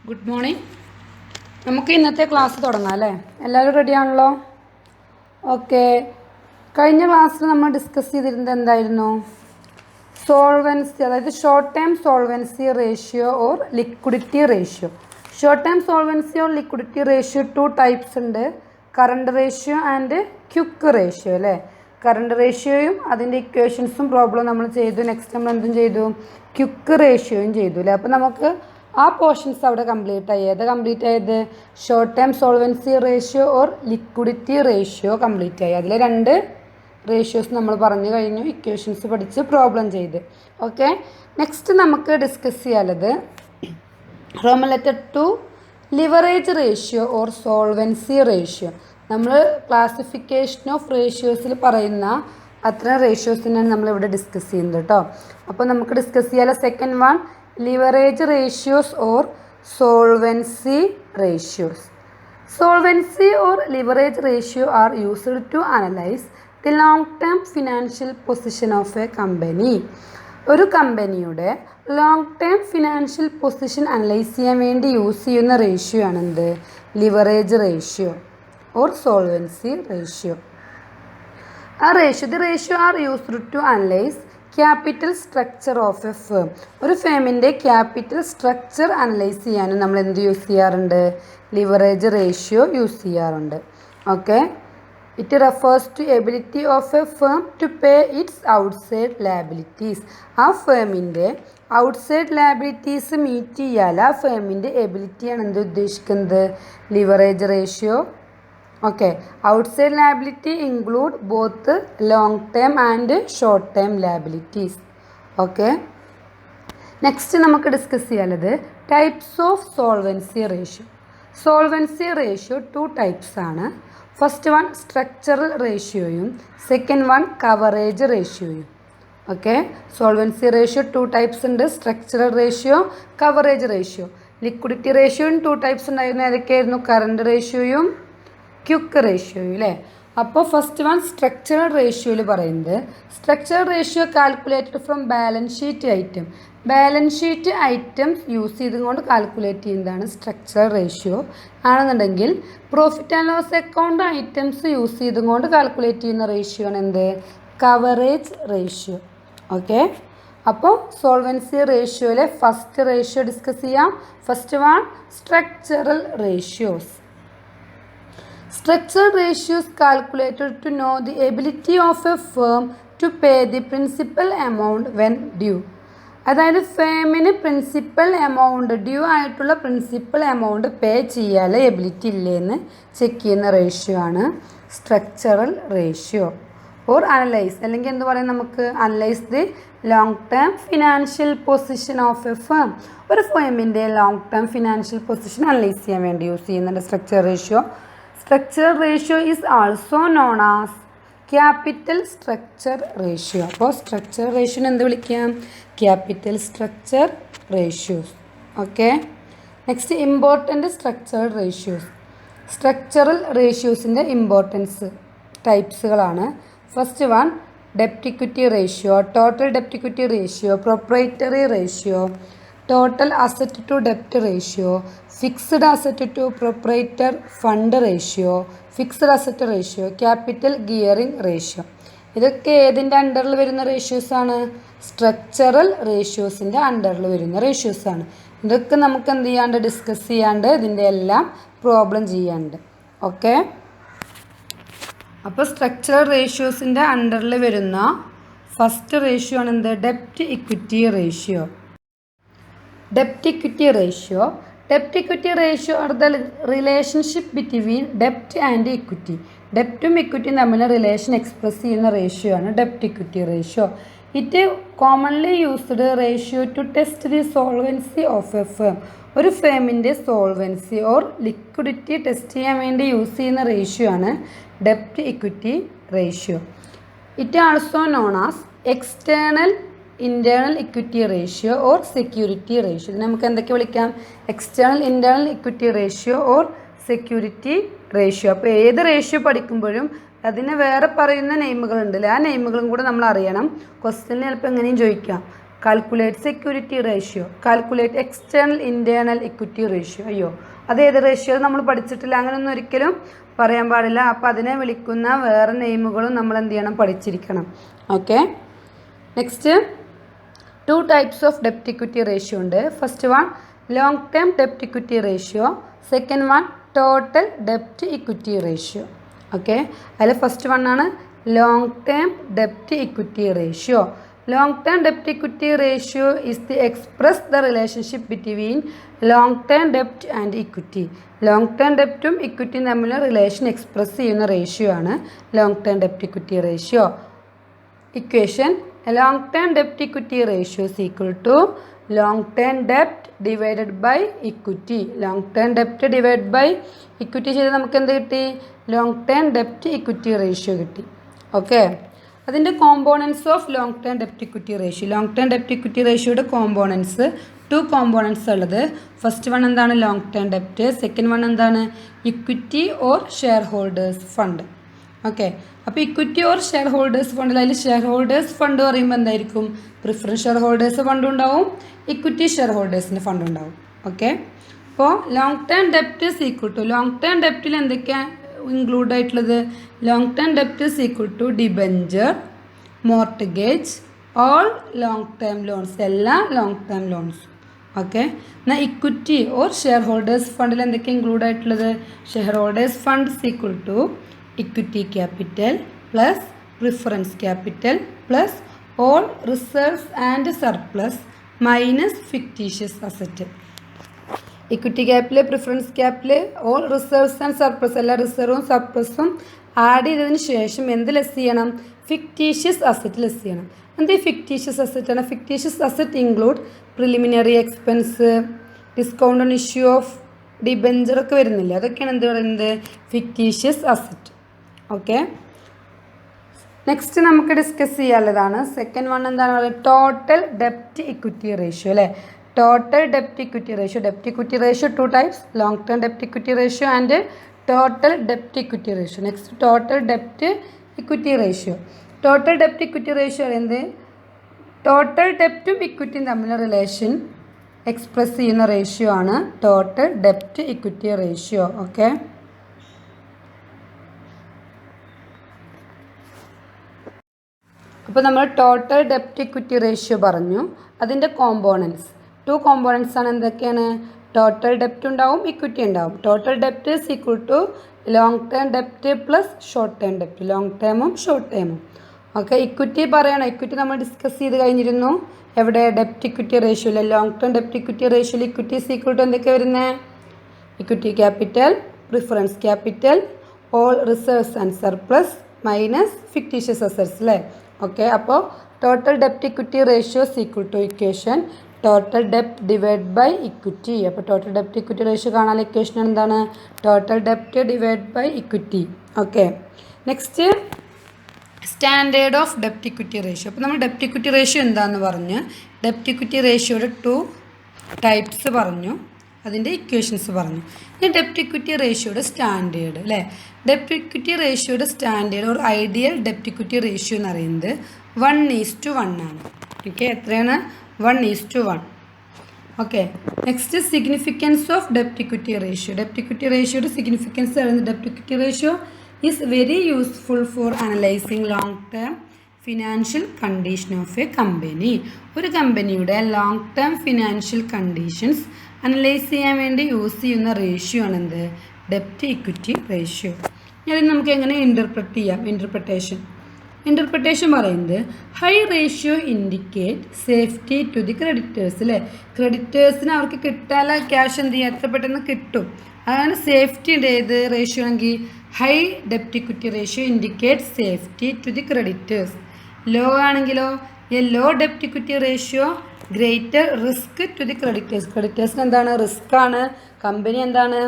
Good morning. നമുക്ക് ഇന്നത്തെ class തുടങ്ങാം അല്ലേ? എല്ലാവരും റെഡിയാണല്ലോ? ഓക്കെ. കഴിഞ്ഞ ക്ലാസ്സിൽ നമ്മൾ ഡിസ്കസ് ചെയ്തിരുന്നത് എന്തായിരുന്നു? സോൾവൻസി, അതായത് short time solvency ratio or liquidity ratio. Short time solvency or liquidity ratio 2 types ഉണ്ട്. Current ratio and quick ratio അല്ലേ? കറണ്ട് റേഷ്യോയും അതിൻ്റെ ഇക്വേഷൻസും പ്രോബ്ലം നമ്മൾ ചെയ്തു. നെക്സ്റ്റ് നമ്മൾ എന്തും ചെയ്തു? ക്വിക്ക് റേഷ്യോയും ചെയ്തു അല്ലേ? അപ്പോൾ നമുക്ക് ആ പോർഷൻസ് അവിടെ കംപ്ലീറ്റ് ആയി. ഏത് കംപ്ലീറ്റ് ആയത്? Short time solvency ratio or liquidity ratio complete ആയി. അതിലെ 2 റേഷ്യോസ് നമ്മൾ പറഞ്ഞു കഴിഞ്ഞു, ഇക്വേഷൻസ് പഠിച്ച് പ്രോബ്ലം ചെയ്ത്. ഓക്കെ. നെക്സ്റ്റ് നമുക്ക് ഡിസ്കസ് ചെയ്യാനുള്ളത് Roman letter 2 leverage ratio or solvency ratio. നമ്മൾ ക്ലാസിഫിക്കേഷൻ ഓഫ് റേഷ്യോസിൽ പറയുന്ന അത്ര റേഷ്യോസിനാണ് നമ്മളിവിടെ ഡിസ്കസ് ചെയ്യുന്നത് കേട്ടോ. അപ്പോൾ നമുക്ക് ഡിസ്കസ് ചെയ്യാനുള്ള second one leverage ratios or solvency ratios. Solvency or leverage ratio are used to analyze the long-term financial position of a company. ഒരു കമ്പനിയുടെ long term financial position analyse ചെയ്യാൻ വേണ്ടി യൂസ് ചെയ്യുന്ന റേഷ്യോ ആണ് എന്ത്? Leverage ratio or solvency ratio. ആ ratio the ratio are used to analyse capital structure of a firm. ഒരു ഫേമിൻ്റെ ക്യാപിറ്റൽ സ്ട്രക്ചർ അനലൈസ് ചെയ്യാനും നമ്മൾ എന്ത് യൂസ് ചെയ്യാറുണ്ട്? ലിവറേജ് റേഷ്യോ യൂസ് ചെയ്യാറുണ്ട്. Okay. It refers to ability of a firm to pay its outside liabilities. ആ ഫേമിൻ്റെ outside liabilities meet ചെയ്യാൻ ആ ഫേമിൻ്റെ എബിലിറ്റിയാണ് എന്ത് ഉദ്ദേശിക്കുന്നത്? Leverage ratio. Okay. Outside liability include both long term and short term liabilities. Okay. Next നമുക്ക് discuss ചെയ്യാനുള്ളത് types of solvency ratio. Solvency ratio 2 types ആണ്. ഫസ്റ്റ് വൺ സ്ട്രക്ചറൽ റേഷ്യോയും സെക്കൻഡ് വൺ കവറേജ് റേഷ്യോയും. ഓക്കെ. സോൾവൻസി റേഷ്യോ 2 ടൈപ്സ് ഉണ്ട്. Structural ratio, coverage ratio. Liquidity റേഷ്യോയും 2 types ഉണ്ടായിരുന്നു. ഏതൊക്കെയായിരുന്നു? Current റേഷ്യോയും quick റേഷ്യോയും അല്ലേ? അപ്പോൾ ഫസ്റ്റ് വൺ സ്ട്രക്ചറൽ റേഷ്യോയിൽ പറയുന്നത് structural ratio calculated from balance sheet item. Balance sheet items use ചെയ്തുകൊണ്ട് കാൽക്കുലേറ്റ് ചെയ്യുന്നതാണ് സ്ട്രക്ചറൽ റേഷ്യോ. ആണെന്നുണ്ടെങ്കിൽ profit and loss account items use ചെയ്തുകൊണ്ട് കാൽക്കുലേറ്റ് ചെയ്യുന്ന റേഷ്യോ ആണ് എന്ത്? Coverage ratio. ഓക്കെ. അപ്പോൾ സോൾവൻസി റേഷ്യോയിലെ ഫസ്റ്റ് റേഷ്യോ ഡിസ്കസ് ചെയ്യാം. First one structural ratios. Structural ratios calculated to know the ability of a firm to pay the principal amount when due. അതായത് ഫേമിന് principal amount due ആയിട്ടുള്ള principal amount pay ചെയ്യാൻ ability ഇല്ലേന്ന് check ചെയ്യുന്ന ratio ആണ് structural ratio. Or analyse, അല്ലെങ്കിൽ എന്ത് പറയും നമുക്ക്? Analyse the long term financial position of a firm. ഒരു ഫേമിൻ്റെ long term financial position analyse ചെയ്യാൻ വേണ്ടി യൂസ് ചെയ്യുന്നുണ്ട് structural ratio. Structure ratio is also known as capital structure ratio. അപ്പോൾ സ്ട്രക്ചർ റേഷ്യോനെ എന്ത് വിളിക്കാം? Capital structure ratios. Okay. Next important structural ratios. Structural റേഷ്യോസിൻ്റെ importance ടൈപ്സുകളാണ്. First one ഡെപ്റ്റ് equity ratio, total ഡെപ്റ്റ് equity ratio, proprietary ratio, total asset to ഡെപ്റ്റ് ratio, fixed asset to proprietor fund ratio, fixed asset ratio, capital gearing ratio. ഇതൊക്കെ ഏതിൻ്റെ അണ്ടറിൽ വരുന്ന റേഷ്യോസാണ്? Structural റേഷ്യോസിൻ്റെ അണ്ടറിൽ വരുന്ന റേഷ്യോസാണ്. ഇതൊക്കെ നമുക്ക് എന്ത് ചെയ്യാണ്ട്? ഡിസ്കസ് ചെയ്യാണ്ട് ഇതിൻ്റെ എല്ലാം പ്രോബ്ലം ചെയ്യാണ്ട്. ഓക്കെ. അപ്പോൾ സ്ട്രക്ചറൽ റേഷ്യോസിൻ്റെ അണ്ടറിൽ വരുന്ന ഫസ്റ്റ് റേഷ്യോ ആണ് എന്ത്? ഡെപ്റ്റ് equity ratio. Debt equity ratio. Debt equity ratio are the relationship between debt and equity. ഡെപ്റ്റും ഇക്വിറ്റിയും തമ്മിലുള്ള റിലേഷൻ എക്സ്പ്രസ് ചെയ്യുന്ന റേഷ്യോ ആണ് ഡെപ്റ്റ് equity ratio. It commonly used ratio to test the solvency of a firm. ഒരു ഫേമിൻ്റെ solvency or liquidity test ചെയ്യാൻ വേണ്ടി യൂസ് ചെയ്യുന്ന റേഷ്യോ ആണ് ഡെപ്റ്റ് equity ratio. It also known as external internal equity ratio or security ratio. ഇതിന് നമുക്ക് എന്തൊക്കെ വിളിക്കാം? External internal equity ratio or security ratio. അപ്പോൾ ഏത് റേഷ്യോ പഠിക്കുമ്പോഴും അതിന് വേറെ പറയുന്ന നെയിമുകളുണ്ടല്ലേ, ആ നെയിമുകളും കൂടെ നമ്മൾ അറിയണം. ക്വസ്റ്റ്യനിൽ ചിലപ്പോൾ എങ്ങനെയും ചോദിക്കാം. Calculate security ratio, calculate external internal equity ratio. അയ്യോ, അതേത് റേഷ്യോ നമ്മൾ പഠിച്ചിട്ടില്ല, അങ്ങനെയൊന്നും ഒരിക്കലും പറയാൻ പാടില്ല. അപ്പോൾ അതിനെ വിളിക്കുന്ന വേറെ നെയിമുകളും നമ്മൾ എന്ത് ചെയ്യണം, പഠിച്ചിരിക്കണം. Okay, next 2 types of debt equity ratio ഉണ്ട്. ഫസ്റ്റ് വൺ ലോങ് ടേം ഡെപ്റ്റ് equity ratio, second one total ഡെപ്റ്റ് equity ratio. Okay, അതിൽ ഫസ്റ്റ് വൺ ആണ് ലോങ് ടേം ഡെപ്റ്റ് ഇക്വിറ്റി റേഷ്യോ. ലോങ് ടേം ഡെപ്റ്റ് equity ratio is the express the relationship between long term ഡെപ്റ്റ് and equity. Long term ഡെപ്റ്റും ഇക്വിറ്റിയും തമ്മിലുള്ള relation express ചെയ്യുന്ന ratio ആണ് long term ഡെപ്റ്റ് equity ratio. Equation: long term debt equity ratio is equal to long term debt divided by equity. long term debt divided by equity ചെയ്ത് നമുക്ക് എന്ത് കിട്ടി, long term debt equity ratio കിട്ടി. Okay, അതിൻ്റെ components of long term ഡെപ്റ്റ് equity ratio. Long term ഡെപ്റ്റ് equity റേഷ്യോയുടെ components 2 components ഉള്ളത്. ഫസ്റ്റ് വൺ എന്താണ്, ലോങ് ടേം ഡെപ്റ്റ്. സെക്കൻഡ് വൺ എന്താണ്, equity or share holders fund. Okay, അപ്പോൾ ഇക്വിറ്റി ഓർ ഷെയർ ഹോൾഡേഴ്സ് ഫണ്ടിൽ അതിൽ ഷെയർ ഹോൾഡേഴ്സ് ഫണ്ട് പറയുമ്പോൾ എന്തായിരിക്കും, പ്രിഫറൻസ് ഷെയർ ഹോൾഡേഴ്സ് ഫണ്ട് ഉണ്ടാവും, ഇക്വിറ്റി ഷെയർ ഹോൾഡേഴ്സിൻ്റെ ഫണ്ട് ഉണ്ടാവും. ഓക്കെ, അപ്പോൾ ലോങ് ടേം ഡെപ്റ്റ് is equal to, long term ഡെപ്റ്റിൽ എന്തൊക്കെയാണ് ഇൻക്ലൂഡ് ആയിട്ടുള്ളത്, ലോങ് ടേം ഡെപ്റ്റ് is equal to debenture, mortgage, all long term loans, എല്ലാ ലോങ് ടേം ലോൺസും. ഓക്കെ, എന്നാൽ ഇക്വിറ്റി ഓർ ഷെയർ ഹോൾഡേഴ്സ് ഫണ്ടിൽ എന്തൊക്കെയാണ് ഇൻക്ലൂഡ് ആയിട്ടുള്ളത്, share holders fund is equal to equity capital plus preference capital plus all reserves and surplus minus fictitious asset. Equity capital, preference capital, all reserves and surplus, എല്ലാ റിസർവും സർപ്ലസും add ചെയ്തതിന് ശേഷം എന്ത് less ചെയ്യണം, fictitious asset less ചെയ്യണം. എന്ത് fictitious asset ആണ്, fictitious asset include preliminary expense, discount on issue of ഡിബെഞ്ചറൊക്കെ വരുന്നില്ല, അതൊക്കെയാണ് എന്ത് പറയുന്നത്, ഫിക്റ്റീഷ്യസ് അസറ്റ്. ഓക്കെ, നെക്സ്റ്റ് നമുക്ക് ഡിസ്കസ് ചെയ്യാനുള്ളതാണ് സെക്കൻഡ് വൺ. എന്താണ് പറയുക, ടോട്ടൽ ഡെപ്റ്റ് ഇക്വിറ്റി റേഷ്യോ അല്ലേ. ടോട്ടൽ ഡെപ്റ്റ് ഇക്വിറ്റി റേഷ്യോ, ഡെപ്റ്റ് equity ratio 2 types, long term ഡെപ്റ്റ് equity ratio and total ഡെപ്റ്റ് equity ratio. Next total ഡെപ്റ്റ് equity ratio. Total ഡെപ്റ്റ് equity ratio പറയുന്നത് total ഡെപ്റ്റും ഇക്വിറ്റിയും തമ്മിലുള്ള relation express ചെയ്യുന്ന റേഷ്യോ ആണ് ടോട്ടൽ ഡെപ്റ്റ് ഇക്വിറ്റി റേഷ്യോ. ഓക്കെ, അപ്പോൾ നമ്മൾ ടോട്ടൽ ഡെപ്റ്റ് ഇക്വിറ്റി റേഷ്യോ പറഞ്ഞു. അതിൻ്റെ കോമ്പോണൻസ് 2 കോമ്പോണൻസ് ആണ്. എന്തൊക്കെയാണ്, ടോട്ടൽ ഡെപ്റ്റ് ഉണ്ടാവും, ഇക്വിറ്റി ഉണ്ടാവും. Total ഡെപ്റ്റ് is equal to long term ഡെപ്റ്റ് plus short term ഡെപ്റ്റ്, long ടേമും short ടേമും. Okay, equity പറയണം, ഇക്വിറ്റി നമ്മൾ ഡിസ്കസ് ചെയ്ത് കഴിഞ്ഞിരുന്നു. എവിടെ, ഡെപ്റ്റ് ഇക്വിറ്റി റേഷ്യോയിൽ. ലോങ് ടേം ഡെപ്റ്റ് equity റേഷ്യോയിൽ equity is equal to എന്തൊക്കെ വരുന്നത്, equity capital, preference capital, all reserves and surplus minus fictitious assets അല്ലേ. Okay, അപ്പോൾ total ഡെപ്റ്റ് equity ratio is equal to equation total ഡെപ്റ്റ് divide by equity. അപ്പോൾ total ഡെപ്റ്റ് equity ratio കാണാനുള്ള equation എന്താണ്, total ഡെപ്റ്റ് divide by equity. Okay, next standard of ഡെപ്റ്റ് equity ratio. അപ്പോൾ നമ്മൾ ഡെപ്റ്റ് equity ratio എന്താണെന്ന് പറഞ്ഞ് ഡെപ്റ്റ് ഇക്വിറ്റി റേഷ്യോയുടെ 2 types പറഞ്ഞു, അതിൻ്റെ ഇക്വേഷൻസ് പറഞ്ഞു. ഇനി ഡെപ്റ്റ് ഇക്വിറ്റി റേഷ്യോയുടെ സ്റ്റാൻഡേർഡ് അല്ലേ. ഡെപ്റ്റ് ഇക്വിറ്റി റേഷ്യോയുടെ സ്റ്റാൻഡേർഡ് ഒരു ഐഡിയൽ ഡെപ്റ്റ് ഇക്വിറ്റി റേഷ്യോ എന്ന് പറയുന്നത് 1:1 ആണ്. ഓക്കെ, എത്രയാണ്, 1:1. ഓക്കെ, നെക്സ്റ്റ് സിഗ്നിഫിക്കൻസ് ഓഫ് ഡെപ്റ്റ് ഇക്വിറ്റി റേഷ്യോ. ഡെപ്റ്റ് ഇക്വിറ്റി റേഷ്യോയുടെ സിഗ്നിഫിക്കൻസ് പറയുന്നത് ഡെപ്റ്റ് equity ratio is very useful for analysing long term financial condition of a company. ഒരു കമ്പനിയുടെ long term financial conditions analyse ചെയ്യാൻ വേണ്ടി യൂസ് ചെയ്യുന്ന റേഷ്യോ ആണ് എന്ത്, ഡെപ്റ്റ് ഇക്വിറ്റി റേഷ്യോ. അതിന് നമുക്ക് എങ്ങനെ ഇൻ്റർപ്രറ്റ് ചെയ്യാം, ഇൻ്റർപ്രിട്ടേഷൻ പറയുന്നത് high ratio indicate safety to the creditors അല്ലേ. ക്രെഡിറ്റേഴ്സിന് അവർക്ക് കിട്ടാനുള്ള ക്യാഷ് എന്ത് ചെയ്യുക, എത്ര പെട്ടെന്ന് കിട്ടും, അതാണ് സേഫ്റ്റി ഏത് റേഷ്യോ ആണെങ്കിൽ ഹൈ ഡെപ്റ്റ് equity ratio indicate safety to the creditors. Low ആണെങ്കിലോ എ ലോ ഡെപ്റ്റ് equity ratio greater risk to the creditors. ക്രെഡിറ്റേഴ്സിന് എന്താണ്, റിസ്ക് ആണ്. കമ്പനി എന്താണ്,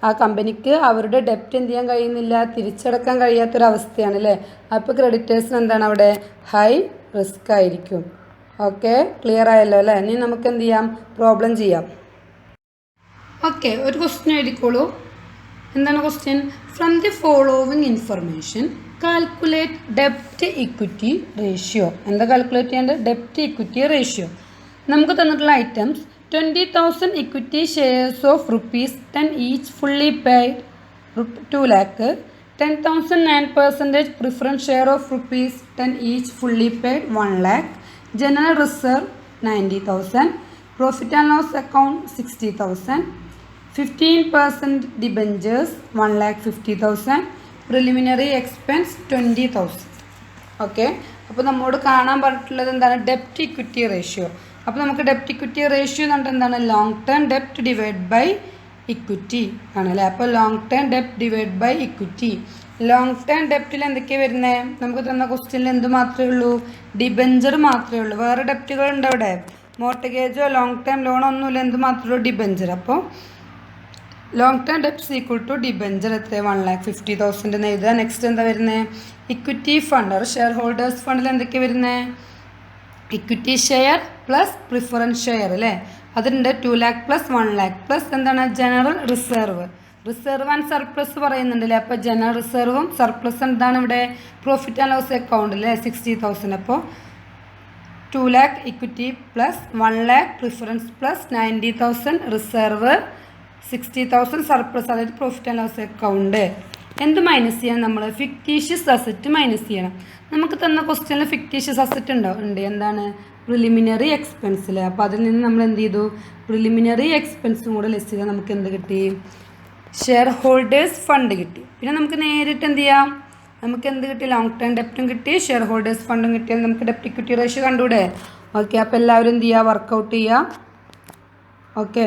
ആ കമ്പനിക്ക് അവരുടെ ഡെപ്റ്റ് എന്ത് ചെയ്യാൻ കഴിയുന്നില്ല, തിരിച്ചടക്കാൻ കഴിയാത്തൊരവസ്ഥയാണ് അല്ലേ. അപ്പോൾ ക്രെഡിറ്റേഴ്സിന് എന്താണ് അവിടെ ഹൈ റിസ്ക് ആയിരിക്കും. ഓക്കെ, ക്ലിയർ ആയല്ലോ അല്ലേ. ഇനി നമുക്ക് എന്ത് ചെയ്യാം, പ്രോബ്ലം ചെയ്യാം. ഓക്കെ, ഒരു ക്വസ്റ്റ്യൻ എഴുതിക്കോളൂ. എന്താണ് question, from the following information calculate ഡെപ്റ്റ് ഇക്വിറ്റി റേഷ്യോ. എന്താ കാൽക്കുലേറ്റ് ചെയ്യേണ്ടത്? ഡെപ്റ്റ് ഇക്വിറ്റി റേഷ്യോ. നമുക്ക് തന്നിട്ടുള്ള items 20,000 equity shares of ₹10 each fully paid 2 lakh, 10,000 9% preference share of ₹10 each fully paid 1 lakh, general reserve 90,000, profit and loss account 60,000, 15% debentures 1,50,000, preliminary expense 20,000. Okay, അപ്പോൾ നമ്മോട് കാണാൻ പറഞ്ഞിട്ടുള്ളത് എന്താണ്? ഡെപ്റ്റ് ഇക്വിറ്റി റേഷ്യോ. അപ്പോൾ നമുക്ക് ഡെപ്റ്റ് ഇക്വിറ്റി റേഷ്യോ എന്ന് പറഞ്ഞാൽ എന്താണ്? ലോങ് ടേം ഡെപ്റ്റ് ഡിവൈഡ് ബൈ ഇക്വിറ്റി ആണല്ലേ. അപ്പോൾ ലോങ് ടേം ഡെപ്റ്റ് divide by equity. Long term ഡെപ്റ്റിൽ എന്തൊക്കെയാണ് വരുന്നത്? നമുക്ക് തന്ന ക്വസ്റ്റ്യനിൽ എന്ത് മാത്രമേ ഉള്ളൂ? ഡിബഞ്ചർ മാത്രമേ ഉള്ളൂ. വേറെ ഡെപ്റ്റുകൾ ഉണ്ട് അവിടെ? മോർട്ടഗേജോ ലോങ് ടേം ലോണോ ഒന്നുമില്ല. എന്ത് മാത്രമേ ഉള്ളൂ? ഡിബഞ്ചർ. അപ്പോൾ long term debts equal to debenture എത്ര? 1,50,000 എന്ന് എഴുതുക. നെക്സ്റ്റ് എന്താ വരുന്നത്? Equity fund or share holders ഫണ്ടിൽ എന്തൊക്കെയാണ് വരുന്നത്? Equity share plus preference share അല്ലേ, അതിൻ്റെ 2 lakh പ്ലസ് 1 lakh പ്ലസ് എന്താണ്? General reserve. Reserve and surplus പറയുന്നുണ്ടല്ലേ. അപ്പോൾ ജനറൽ റിസർവും സർപ്ലസ് എന്താണ് ഇവിടെ? പ്രോഫിറ്റ് ആൻഡ് ലോസ് അക്കൗണ്ടിൽ 60,000. അപ്പോൾ 2 lakh equity plus 1 lakh preference plus 90,000 reserve 60,000 surplus, അതായത് പ്രോഫിറ്റ് ആൻഡ് ലോസ് അക്കൗണ്ട്. എന്ത് മൈനസ് ചെയ്യണം? നമ്മൾ ഫിക്റ്റീഷ്യസ് അസറ്റ് മൈനസ് ചെയ്യണം. നമുക്ക് തന്ന ക്വസ്റ്റ്യനിൽ ഫിക്റ്റീഷ്യസ് അസറ്റ് ഉണ്ട്. എന്താണ്? പ്രിലിമിനറി എക്സ്പെൻസിൽ. അപ്പോൾ അതിൽ നിന്ന് നമ്മൾ എന്ത് ചെയ്തു? പ്രിലിമിനറി എക്സ്പെൻസും കൂടെ ലിസ്റ്റ് ചെയ്താൽ നമുക്ക് എന്ത് കിട്ടി? ഷെയർ ഹോൾഡേഴ്സ് ഫണ്ട് കിട്ടി. പിന്നെ നമുക്ക് നേരിട്ട് എന്ത് ചെയ്യാം? നമുക്ക് എന്ത് കിട്ടി? ലോങ് ടേം ഡെപ്റ്റും കിട്ടി, ഷെയർ ഹോൾഡേഴ്സ് ഫണ്ടും കിട്ടിയാൽ നമുക്ക് ഡെപ്റ്റ് ഇക്വിറ്റി റേഷ്യോ കണ്ടുകൂടെ? ഓക്കെ, അപ്പോൾ എല്ലാവരും എന്ത് ചെയ്യുക? വർക്കൗട്ട് ചെയ്യുക. ഓക്കെ.